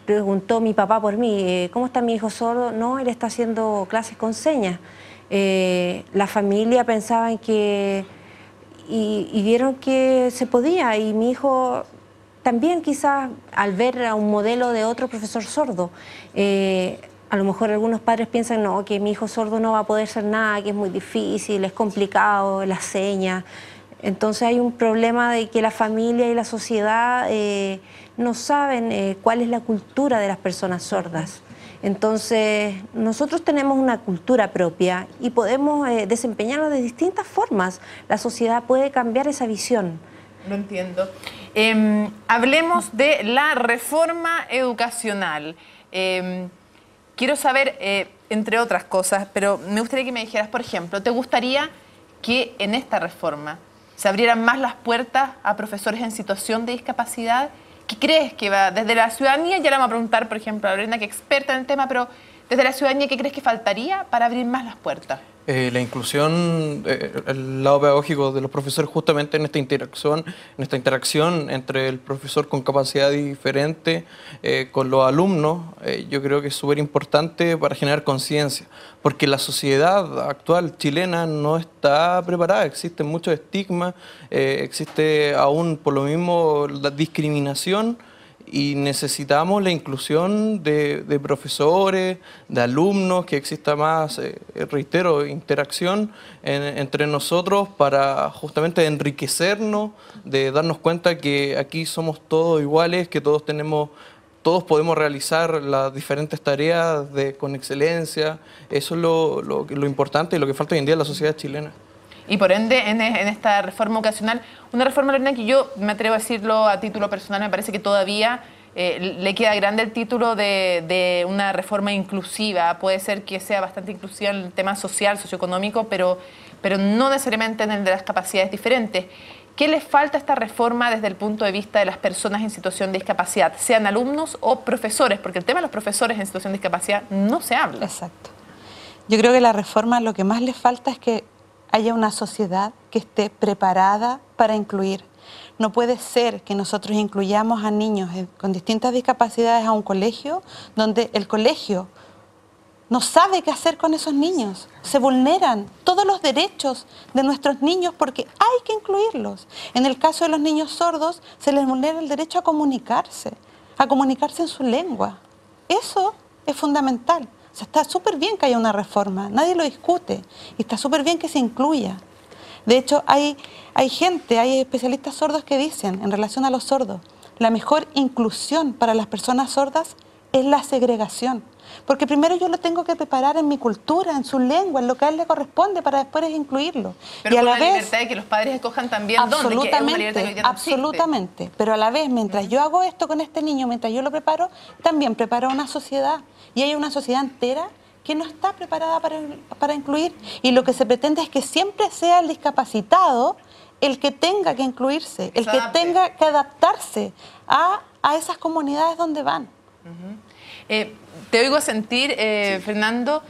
preguntó mi papá por mí, ¿cómo está mi hijo sordo? No, él está haciendo clases con señas. La familia pensaba en que, y vieron que se podía, y mi hijo también quizás al ver a un modelo de otro profesor sordo, a lo mejor algunos padres piensan no, que mi hijo sordo no va a poder hacer nada, que es muy difícil, es complicado, las señas. Entonces hay un problema de que la familia y la sociedad no saben cuál es la cultura de las personas sordas. Entonces, nosotros tenemos una cultura propia y podemos desempeñarnos de distintas formas. La sociedad puede cambiar esa visión. Lo entiendo. Hablemos de la reforma educacional. Quiero saber, entre otras cosas, pero me gustaría que me dijeras, por ejemplo, ¿te gustaría que en esta reforma se abrieran más las puertas a profesores en situación de discapacidad? ¿Qué crees que va desde la ciudadanía? Ya le vamos a preguntar, por ejemplo, a Brenda, que es experta en el tema, pero desde la ciudadanía, ¿qué crees que faltaría para abrir más las puertas? La inclusión, el lado pedagógico de los profesores justamente en esta interacción entre el profesor con capacidad diferente con los alumnos, yo creo que es súper importante para generar conciencia, porque la sociedad actual chilena no está preparada, existen muchos estigmas, existe aún por lo mismo la discriminación, y necesitamos la inclusión de profesores, de alumnos, que exista más, reitero, interacción entre nosotros para justamente enriquecernos, de darnos cuenta que aquí somos todos iguales, que todos podemos realizar las diferentes tareas con excelencia. Eso es lo importante y lo que falta hoy en día en la sociedad chilena. Y por ende, en esta reforma educacional, una reforma, Lorena, que yo me atrevo a decirlo a título personal, me parece que todavía le queda grande el título de una reforma inclusiva. Puede ser que sea bastante inclusiva en el tema social, socioeconómico, pero no necesariamente en el de las capacidades diferentes. ¿Qué le falta a esta reforma desde el punto de vista de las personas en situación de discapacidad, sean alumnos o profesores? Porque el tema de los profesores en situación de discapacidad no se habla. Exacto. Yo creo que la reforma lo que más le falta es que haya una sociedad que esté preparada para incluir. No puede ser que nosotros incluyamos a niños con distintas discapacidades a un colegio donde el colegio no sabe qué hacer con esos niños. Se vulneran todos los derechos de nuestros niños porque hay que incluirlos. En el caso de los niños sordos, se les vulnera el derecho a comunicarse en su lengua. Eso es fundamental. O sea, está súper bien que haya una reforma, nadie lo discute, y está súper bien que se incluya. De hecho, hay especialistas sordos que dicen, en relación a los sordos, la mejor inclusión para las personas sordas es la segregación. Porque primero yo lo tengo que preparar en mi cultura, en su lengua, en lo que a él le corresponde, para después incluirlo. Pero y a con la la vez, libertad de que los padres escojan también dónde, que es una libertad que hoy día no existe. Absolutamente. Pero a la vez, mientras yo hago esto con este niño, mientras yo lo preparo, también preparo una sociedad. Y hay una sociedad entera que no está preparada para incluir. Y lo que se pretende es que siempre sea el discapacitado el que tenga que incluirse, el que tenga que adaptarse a esas comunidades donde van. Te oigo sentir, Fernando,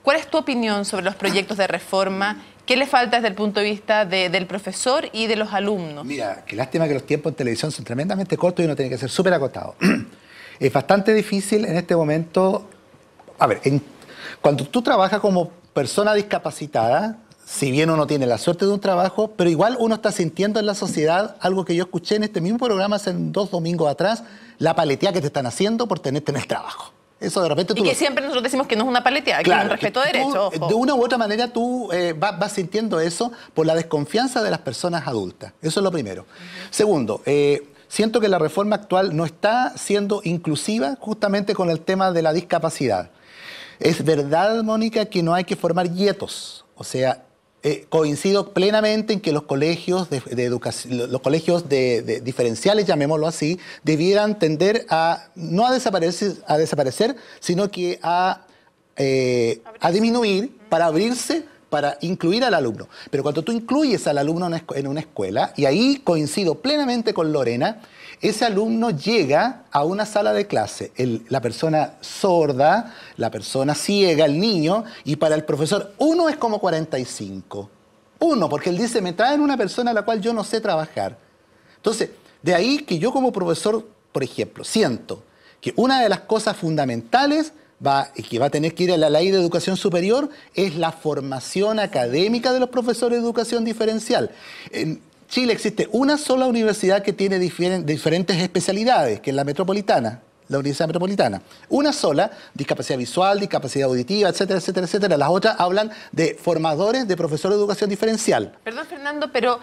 ¿cuál es tu opinión sobre los proyectos de reforma? ¿Qué le falta desde el punto de vista del profesor y de los alumnos? Mira, qué lástima que los tiempos en televisión son tremendamente cortos y uno tiene que ser súper acotado. Es bastante difícil en este momento. A ver, cuando tú trabajas como persona discapacitada, si bien uno tiene la suerte de un trabajo, pero igual uno está sintiendo en la sociedad algo que yo escuché en este mismo programa hace 2 domingos atrás, la paleteada que te están haciendo por tenerte en el trabajo. Eso de repente tú... Y que siempre nosotros decimos que no es una paleteada, claro, que es un respeto de derecho. De una u otra manera tú vas sintiendo eso por la desconfianza de las personas adultas. Eso es lo primero. Segundo, siento que la reforma actual no está siendo inclusiva justamente con el tema de la discapacidad. Es verdad, Mónica, que no hay que formar guetos. O sea, coincido plenamente en que los colegios diferenciales, llamémoslo así, debieran tender a no a desaparecer, sino que a disminuir para abrirse, para incluir al alumno. Pero cuando tú incluyes al alumno en una escuela, y ahí coincido plenamente con Lorena, ese alumno llega a una sala de clase, la persona sorda, la persona ciega, el niño, y para el profesor 1 es como 45. 1, porque él dice, me traen una persona a la cual yo no sé trabajar. Entonces, de ahí que yo como profesor, por ejemplo, siento que una de las cosas fundamentales que va a tener que ir a la Ley de Educación Superior es la formación académica de los profesores de educación diferencial. En Chile existe una sola universidad que tiene diferentes especialidades, que es la Metropolitana, la Universidad Metropolitana. Una sola, discapacidad visual, discapacidad auditiva, etcétera, etcétera, etcétera. Las otras hablan de formadores de profesores de educación diferencial. Perdón, Fernando, pero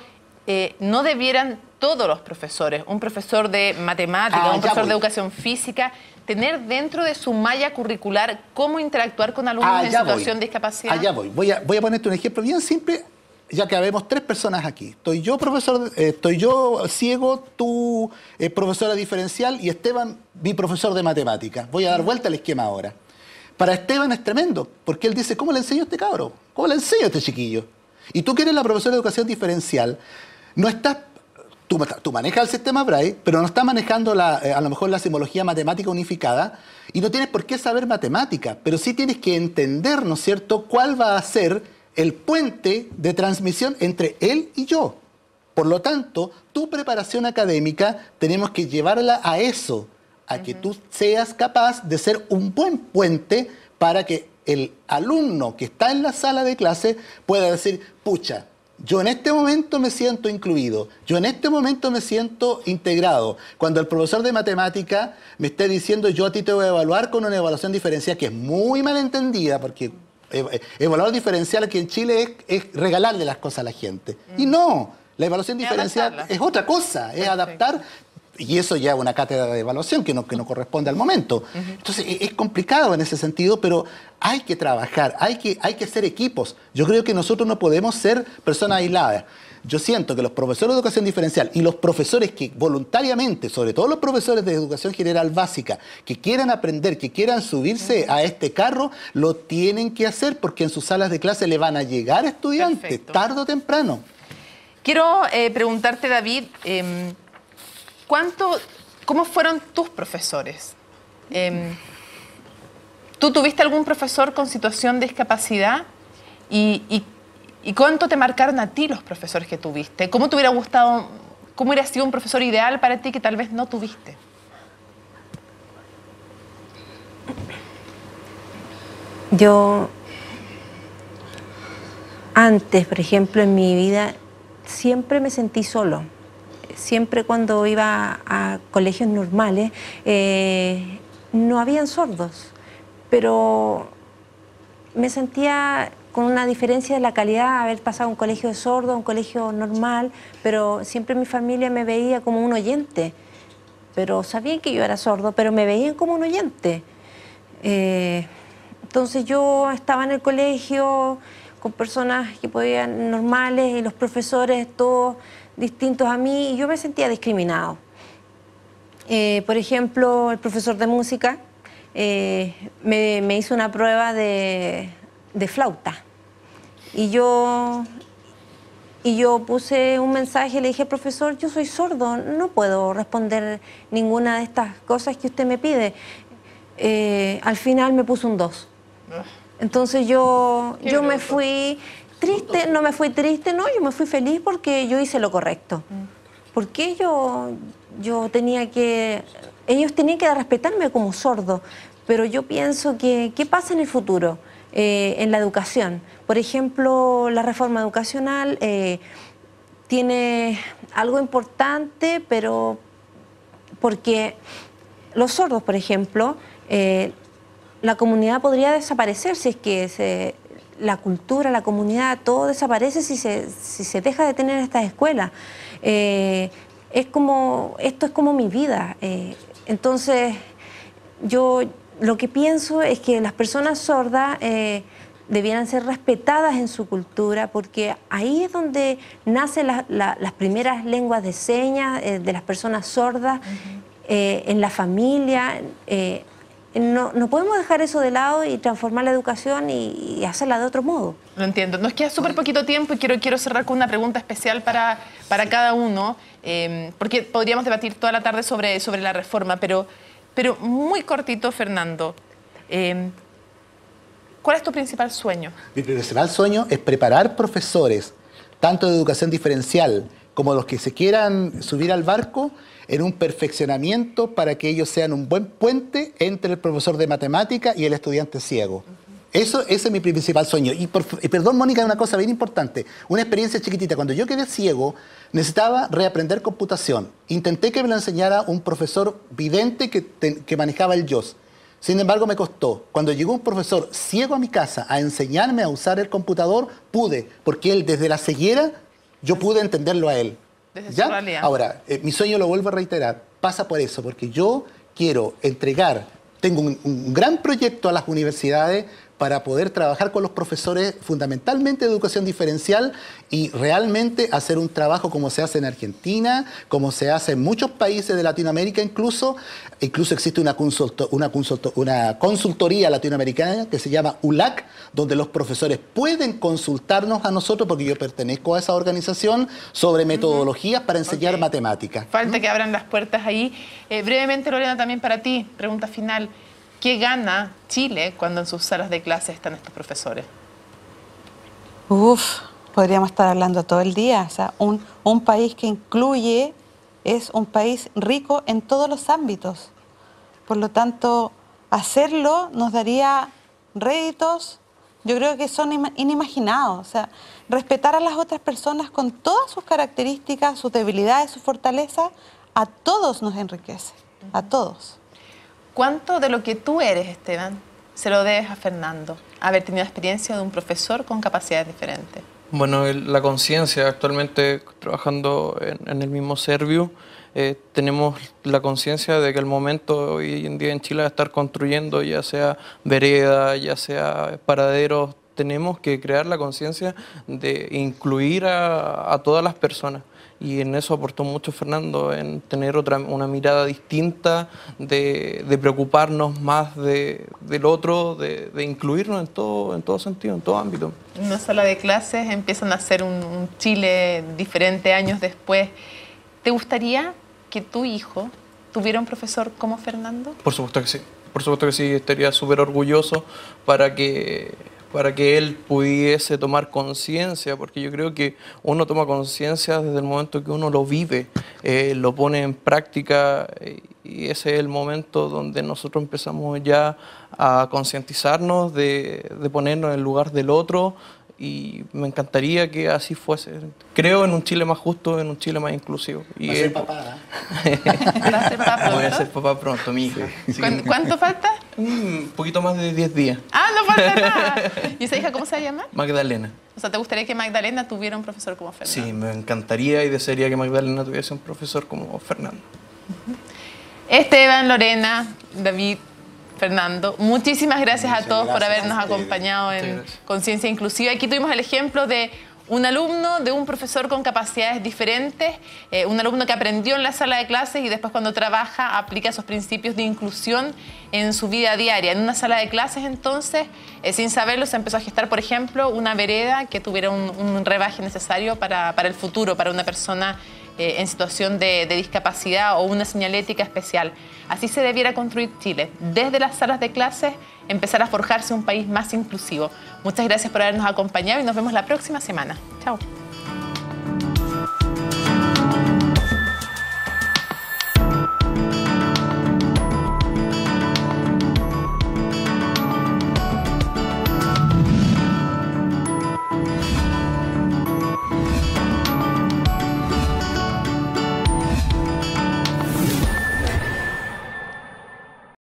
no debieran todos los profesores, un profesor de matemática, un profesor de educación física, tener dentro de su malla curricular cómo interactuar con alumnos en situación de discapacidad? Allá voy. Voy a ponerte un ejemplo bien simple, ya que habemos 3 personas aquí. Estoy yo, profesor, estoy yo ciego, tú, profesora diferencial, y Esteban, mi profesor de matemática. Voy a dar vuelta al esquema ahora. Para Esteban es tremendo, porque él dice, ¿cómo le enseño a este cabro? ¿Cómo le enseño a este chiquillo? Y tú que eres la profesora de educación diferencial, no estás, tú manejas el sistema Braille, pero no estás manejando a lo mejor la simbología matemática unificada, y no tienes por qué saber matemática, pero sí tienes que entender, ¿no es cierto?, cuál va a ser el puente de transmisión entre él y yo. Por lo tanto, tu preparación académica tenemos que llevarla a eso, a que tú seas capaz de ser un buen puente para que el alumno que está en la sala de clase pueda decir, pucha, yo en este momento me siento incluido, yo en este momento me siento integrado. Cuando el profesor de matemática me esté diciendo, yo a ti te voy a evaluar con una evaluación diferencial, que es muy mal entendida, porque evaluar diferencial aquí en Chile es regalarle las cosas a la gente. Y no, la evaluación diferencial es otra cosa, es adaptar. Y eso ya es una cátedra de evaluación que no corresponde al momento. Entonces es complicado en ese sentido, pero hay que trabajar, hay que ser equipos. Yo creo que nosotros no podemos ser personas aisladas. Yo siento que los profesores de educación diferencial y los profesores que voluntariamente, sobre todo los profesores de educación general básica, que quieran aprender, que quieran subirse a este carro, lo tienen que hacer porque en sus salas de clase le van a llegar estudiantes, tarde o temprano. Quiero preguntarte, David, ¿cómo fueron tus profesores? ¿Tú tuviste algún profesor con situación de discapacidad? ¿Y cuánto te marcaron a ti los profesores que tuviste? ¿Cómo te hubiera gustado, cómo hubiera sido un profesor ideal para ti que tal vez no tuviste? Yo, antes, por ejemplo, en mi vida, siempre me sentí solo. Siempre cuando iba a colegios normales, no habían sordos, pero me sentía con una diferencia de la calidad de haber pasado a un colegio de sordos, a un colegio normal, pero siempre mi familia me veía como un oyente. Pero sabían que yo era sordo, pero me veían como un oyente. Entonces yo estaba en el colegio con personas que podían normales y los profesores todos distintos a mí, y yo me sentía discriminado. Por ejemplo, el profesor de música me hizo una prueba de flauta. Y yo puse un mensaje y le dije, profesor, yo soy sordo, no puedo responder ninguna de estas cosas que usted me pide. Al final me puso un 2. Entonces yo me fui triste, no me fui triste, no, yo me fui feliz porque yo hice lo correcto. Porque ellos tenían que respetarme como sordo, pero yo pienso que, ¿qué pasa en el futuro? En la educación. Por ejemplo, la reforma educacional tiene algo importante, pero porque los sordos, por ejemplo, la comunidad podría desaparecer si es que la cultura, la comunidad, todo desaparece si se deja de tener estas escuelas. Esto es como mi vida. Entonces, yo lo que pienso es que las personas sordas debieran ser respetadas en su cultura, porque ahí es donde nacen las primeras lenguas de señas de las personas sordas, en la familia. No podemos dejar eso de lado y transformar la educación y hacerla de otro modo. Lo entiendo. Nos queda súper poquito tiempo y quiero cerrar con una pregunta especial para cada uno, porque podríamos debatir toda la tarde sobre la reforma, pero muy cortito, Fernando. ¿Cuál es tu principal sueño? Mi principal sueño es preparar profesores, tanto de educación diferencial como los que se quieran subir al barco, en un perfeccionamiento para que ellos sean un buen puente entre el profesor de matemática y el estudiante ciego. Ese es mi principal sueño. Y perdón, Mónica, una cosa bien importante. Una experiencia chiquitita. Cuando yo quedé ciego, necesitaba reaprender computación. Intenté que me lo enseñara un profesor vidente que manejaba el JOS. Sin embargo, me costó. Cuando llegó un profesor ciego a mi casa a enseñarme a usar el computador, pude, porque él desde la ceguera yo pude entenderlo a él. Desde ¿Ya? su realidad. Ahora, mi sueño, lo vuelvo a reiterar, pasa por eso, porque yo quiero entregar, tengo un gran proyecto a las universidades para poder trabajar con los profesores fundamentalmente de educación diferencial y realmente hacer un trabajo como se hace en Argentina, como se hace en muchos países de Latinoamérica incluso existe una consultoría latinoamericana que se llama ULAC, donde los profesores pueden consultarnos a nosotros, porque yo pertenezco a esa organización, sobre metodologías para enseñar matemáticas. Falta que abran las puertas ahí. Brevemente, Lorena, también para ti, pregunta final. ¿Qué gana Chile cuando en sus salas de clase están estos profesores? Podríamos estar hablando todo el día. O sea, un país que incluye es un país rico en todos los ámbitos. Por lo tanto, hacerlo nos daría réditos, yo creo que son inimaginados. O sea, respetar a las otras personas con todas sus características, sus debilidades, sus fortalezas, a todos nos enriquece, a todos. ¿Cuánto de lo que tú eres, Esteban, se lo debes a Fernando? Haber tenido experiencia de un profesor con capacidades diferentes. Bueno, la conciencia, actualmente trabajando en el mismo Serviu, tenemos la conciencia de que el momento hoy en día en Chile de estar construyendo, ya sea vereda, ya sea paraderos, tenemos que crear la conciencia de incluir a todas las personas. Y en eso aportó mucho Fernando, en tener una mirada distinta, de preocuparnos más del otro, de incluirnos en todo sentido, en todo ámbito. En una sala de clases empiezan a hacer un Chile diferente años después. ¿Te gustaría que tu hijo tuviera un profesor como Fernando? Por supuesto que sí. Por supuesto que sí, estaría súper orgulloso para que él pudiese tomar conciencia, porque yo creo que uno toma conciencia desde el momento que uno lo vive, lo pone en práctica, y ese es el momento donde nosotros empezamos ya a concientizarnos de ponernos en el lugar del otro, y me encantaría que así fuese. Creo en un Chile más justo, en un Chile más inclusivo. Va a ser papá. ¿Vas a ser papá pronto? Voy a ser papá pronto, mi hija. ¿Cuánto falta? Un poquito más de 10 días. Ah, no falta nada. ¿Y esa hija cómo se llama? Magdalena. O sea, ¿te gustaría que Magdalena tuviera un profesor como Fernando? Sí, me encantaría y desearía que Magdalena tuviese un profesor como Fernando. Esteban, Lorena, David, Fernando, muchísimas gracias a todos por habernos gracias. acompañado en Conciencia Inclusiva. Aquí tuvimos el ejemplo de un alumno, de un profesor con capacidades diferentes, un alumno que aprendió en la sala de clases y después cuando trabaja aplica esos principios de inclusión en su vida diaria. En una sala de clases entonces, sin saberlo, se empezó a gestar, por ejemplo, una vereda que tuviera un rebaje necesario para el futuro, para una persona en situación de discapacidad o una señalética especial. Así se debiera construir Chile, desde las salas de clases, empezar a forjarse un país más inclusivo. Muchas gracias por habernos acompañado y nos vemos la próxima semana. Chao.